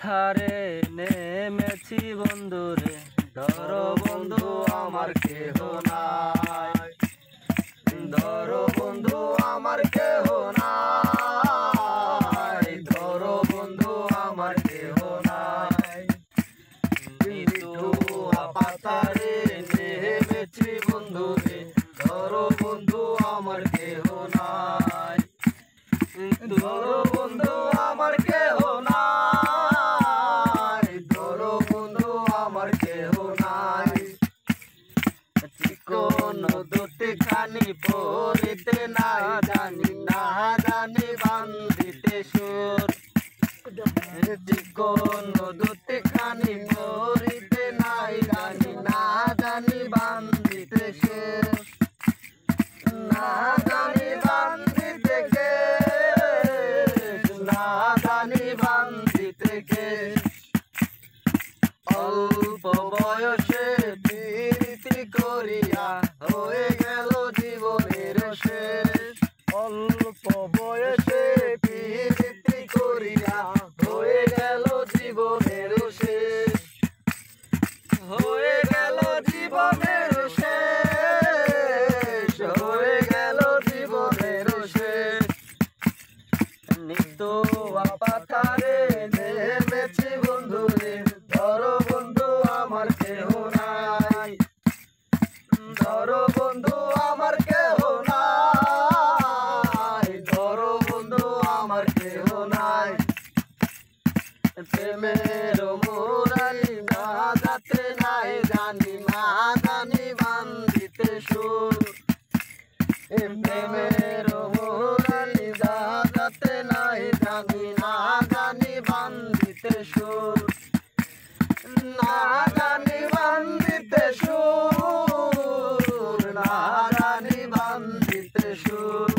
পাথারে নেমেছি বন্ধুরে, ধরো বন্ধু আমার কেহ নাই, ধরো বন্ধু আমার কেহ নাই, ধরো বন্ধু আমার কেহ নাই। পাথারে নেমেছি বন্ধুরে, ধরো বন্ধু আমার কেহ নাই, ধরো বন্ধু আমার কেহ নাই, ধরো বন্ধু আমার কেহ নাই। কোন দুটি খানি পড়িতে নাই জানি, না জানি বান্ধিতে সুর। কোন দুটি খানি পড়িতে নাই জানি, না জানি বান্ধিতে সুর। না জানি বান্ধিতে কে, না জানি বান্ধিতে কে। অল্প বয়সে প্রীতি করিয়া হয়ে গেল জীবনের শেষ। অল্প বয়সে প্রীতি করিয়া হয়ে গেল জীবনের শেষ, হয়ে গেল জীবনের শেষ, হয়ে গেল জীবনের শেষ। নিত্য পাথারে নেমেছি বন্ধুরে, ধরো বন্ধু আমার কেহ নাই, ধরো বন্ধু আমার কেহ নাই, ধরো বন্ধু আমার কেহ নাই। প্রেমের মুরারি বাজাতে নাই জানি, না জানি বান্ধিতে সুর। প্রেমের মুরারি বাজাতে নাই জানি, না জানি বান্ধিতে সুর, না জানি বান্ধিতে সুর, না জানি বান্ধিতে সুর।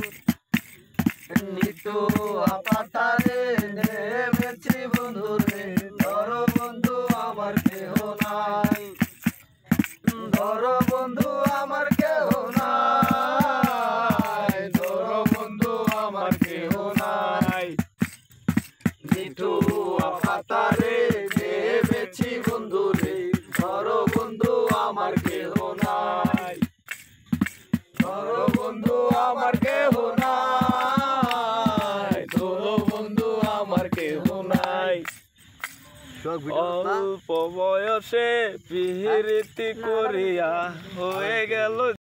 নিতু পাথারে নেমেছি বন্ধুরে, ধরো বন্ধু আমার কেহ নাই, ধরো বন্ধু আমার কেহ নাই, ধরো বন্ধু আমার কেহ নাই। নিতু পাথারে নেমেছি বন্ধুরে, ধরো বন্ধু আমার কেহ নাই, ধরো বন্ধু আমার কেহ নাই, ধরো বন্ধু আমার কেহ নাই। অল্প বয়সে প্রীতি করিয়া হয়ে গেল